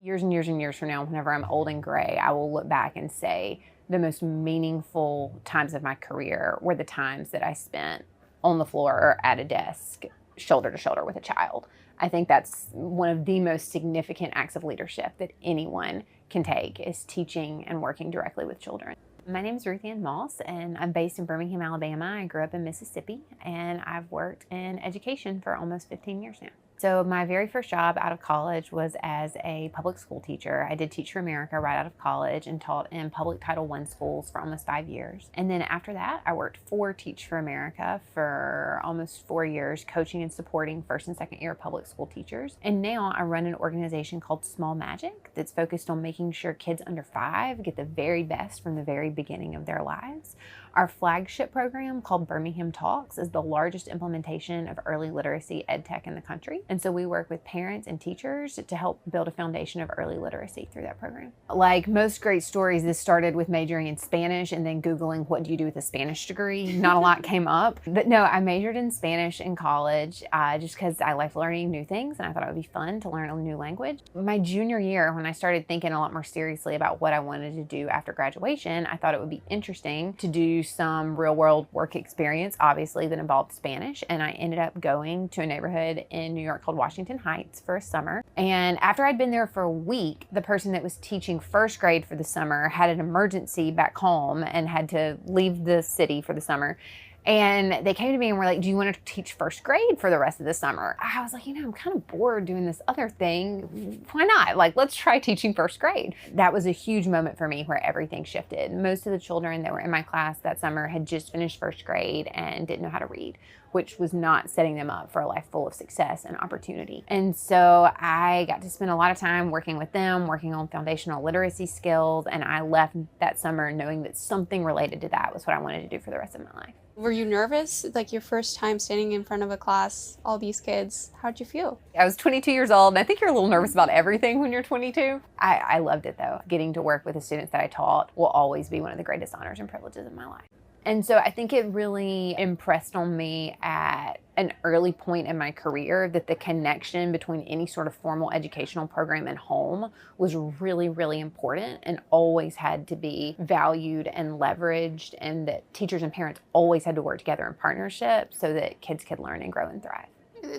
Years and years and years from now, whenever I'm old and gray, I will look back and say the most meaningful times of my career were the times that I spent on the floor or at a desk, shoulder to shoulder with a child. I think that's one of the most significant acts of leadership that anyone can take, is teaching and working directly with children. My name is Ruth Ann Moss, and I'm based in Birmingham, Alabama. I grew up in Mississippi, and I've worked in education for almost 15 years now. So my very first job out of college was as a public school teacher. I did Teach for America right out of college and taught in public Title I schools for almost 5 years. And then after that, I worked for Teach for America for almost 4 years, coaching and supporting first and second year public school teachers. And now I run an organization called Small Magic that's focused on making sure kids under 5 get the very best from the very beginning of their lives. Our flagship program, called Birmingham Talks, is the largest implementation of early literacy ed tech in the country. And so we work with parents and teachers to help build a foundation of early literacy through that program. Like most great stories, this started with majoring in Spanish and then Googling, what do you do with a Spanish degree? Not a lot came up. But no, I majored in Spanish in college just because I like learning new things and I thought it would be fun to learn a new language. My junior year, when I started thinking a lot more seriously about what I wanted to do after graduation, I thought it would be interesting to do some real world work experience, obviously, that involved Spanish. And I ended up going to a neighborhood in New York called Washington Heights for a summer. And after I'd been there for a week, the person that was teaching first grade for the summer had an emergency back home and had to leave the city for the summer. And they came to me and were like, do you want to teach first grade for the rest of the summer? I was like, I'm kind of bored doing this other thing. Why not? Like, let's try teaching first grade. That was a huge moment for me where everything shifted. Most of the children that were in my class that summer had just finished first grade and didn't know how to read, which was not setting them up for a life full of success and opportunity. And so I got to spend a lot of time working with them, working on foundational literacy skills. And I left that summer knowing that something related to that was what I wanted to do for the rest of my life. Were you nervous? Like your first time standing in front of a class, all these kids, how'd you feel? I was 22 years old, and I think you're a little nervous about everything when you're 22. I loved it though. Getting to work with the students that I taught will always be one of the greatest honors and privileges of my life. And so I think it really impressed on me at an early point in my career that the connection between any sort of formal educational program and home was really, really important and always had to be valued and leveraged, and that teachers and parents always had to work together in partnership so that kids could learn and grow and thrive.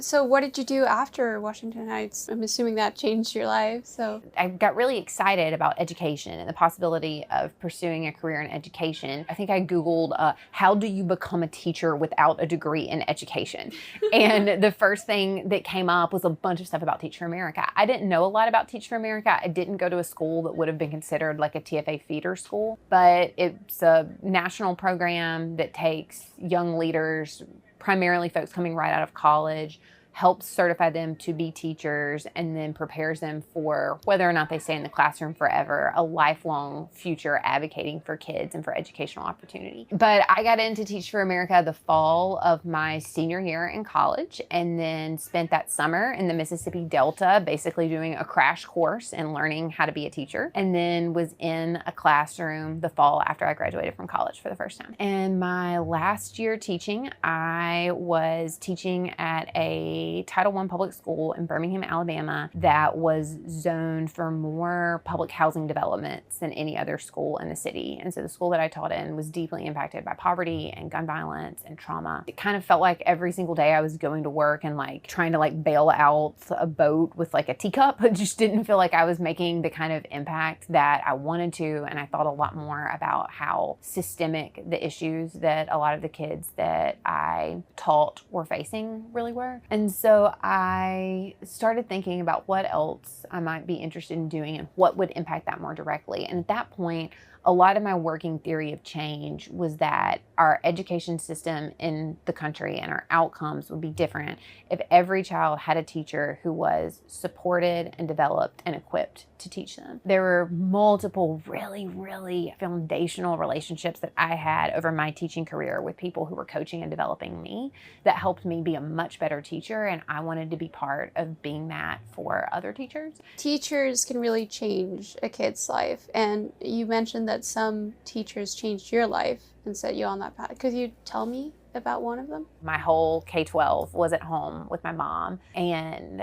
So what did you do after Washington Heights? I'm assuming that changed your life. So I got really excited about education and the possibility of pursuing a career in education. I think I Googled, how do you become a teacher without a degree in education? And the first thing that came up was a bunch of stuff about Teach for America. I didn't know a lot about Teach for America. I didn't go to a school that would have been considered like a TFA feeder school, but it's a national program that takes young leaders, primarily folks coming right out of college, helps certify them to be teachers, and then prepares them for, whether or not they stay in the classroom forever, a lifelong future advocating for kids and for educational opportunity. But I got into Teach for America the fall of my senior year in college, and then spent that summer in the Mississippi Delta basically doing a crash course in learning how to be a teacher, and then was in a classroom the fall after I graduated from college for the first time. And my last year teaching, I was teaching at a Title I public school in Birmingham, Alabama that was zoned for more public housing developments than any other school in the city. And so the school that I taught in was deeply impacted by poverty and gun violence and trauma. It kind of felt like every single day I was going to work and like trying to like bail out a boat with like a teacup. It just didn't feel like I was making the kind of impact that I wanted to. And I thought a lot more about how systemic the issues that a lot of the kids that I taught were facing really were. And so I started thinking about what else I might be interested in doing and what would impact that more directly. And at that point, a lot of my working theory of change was that our education system in the country and our outcomes would be different if every child had a teacher who was supported and developed and equipped to teach them. There were multiple really, really foundational relationships that I had over my teaching career with people who were coaching and developing me that helped me be a much better teacher, and I wanted to be part of being that for other teachers. teachers can really change a kid's life. And you mentioned that some teachers changed your life and set you on that path. Could you tell me about one of them? My whole K-12 was at home with my mom, and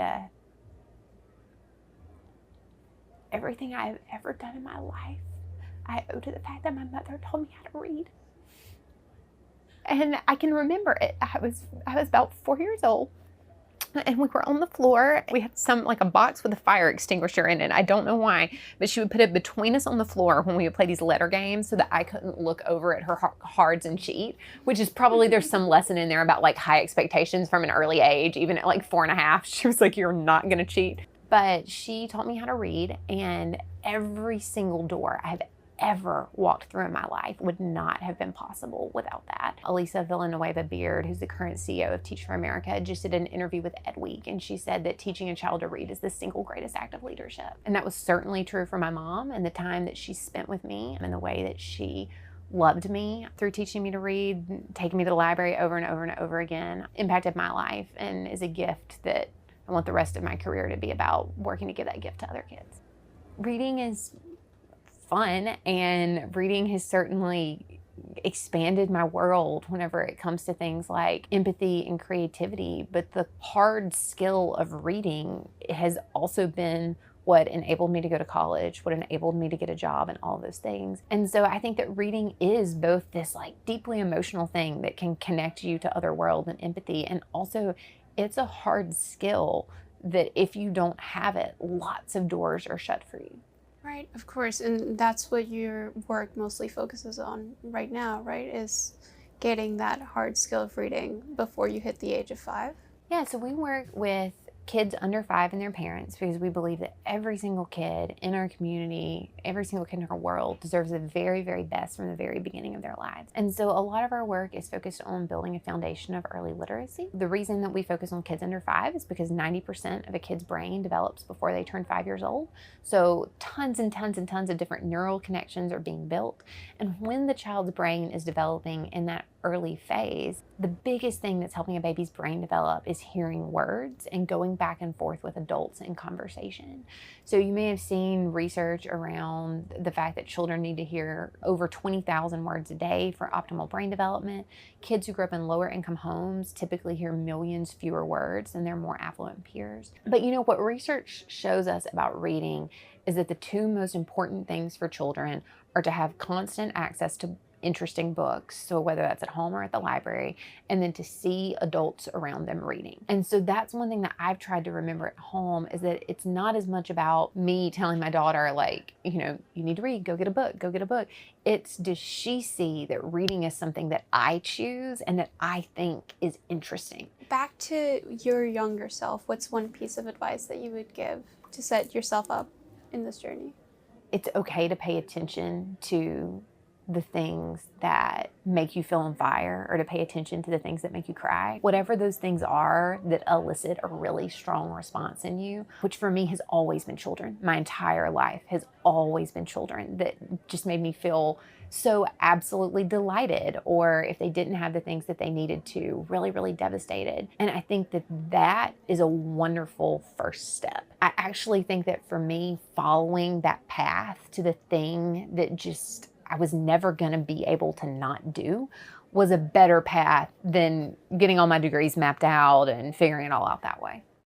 everything I've ever done in my life, I owe to the fact that my mother told me how to read. And I can remember it. I was about 4 years old, and we were on the floor. We had a box with a fire extinguisher in it. I don't know why, but she would put it between us on the floor when we would play these letter games so that I couldn't look over at her cards and cheat, which is probably, there's some lesson in there about like high expectations from an early age. Even at like 4.5, she was like, you're not going to cheat. But she taught me how to read, and every single door I have ever walked through in my life would not have been possible without that. Elisa Villanueva Beard, who's the current CEO of Teach for America, just did an interview with Ed Week, and she said that teaching a child to read is the single greatest act of leadership. And that was certainly true for my mom, and the time that she spent with me and the way that she loved me through teaching me to read, taking me to the library over and over and over again, impacted my life, and is a gift that I want the rest of my career to be about, working to give that gift to other kids. Reading is fun, and reading has certainly expanded my world whenever it comes to things like empathy and creativity. But the hard skill of reading has also been what enabled me to go to college, what enabled me to get a job, and all those things. And so I think that reading is both this like deeply emotional thing that can connect you to other world and empathy, and also it's a hard skill that if you don't have it, lots of doors are shut for you. Right, of course, and that's what your work mostly focuses on right now, right? Is getting that hard skill of reading before you hit the age of 5. Yeah, so we work with kids under 5 and their parents because we believe that every single kid in our community, every single kid in our world deserves the very, very best from the very beginning of their lives. And so a lot of our work is focused on building a foundation of early literacy. The reason that we focus on kids under 5 is because 90% of a kid's brain develops before they turn 5 years old. So tons and tons and tons of different neural connections are being built. And when the child's brain is developing in that early phase, the biggest thing that's helping a baby's brain develop is hearing words and going back and forth with adults in conversation. So you may have seen research around the fact that children need to hear over 20,000 words a day for optimal brain development. Kids who grow up in lower income homes typically hear millions fewer words than their more affluent peers. But you know what research shows us about reading is that the two most important things for children are to have constant access to interesting books, so whether that's at home or at the library, and then to see adults around them reading. And so that's one thing that I've tried to remember at home, is that it's not as much about me telling my daughter, like, you know, you need to read, go get a book, go get a book. It's, does she see that reading is something that I choose and that I think is interesting? Back to your younger self, what's one piece of advice that you would give to set yourself up in this journey? It's okay to pay attention to the things that make you feel on fire, or to pay attention to the things that make you cry. Whatever those things are that elicit a really strong response in you, which for me has always been children. My entire life has always been children that just made me feel so absolutely delighted, or if they didn't have the things that they needed to, really, really devastated. And I think that that is a wonderful first step. I actually think that for me, following that path to the thing that just I was never going to be able to not do was a better path than getting all my degrees mapped out and figuring it all out that way.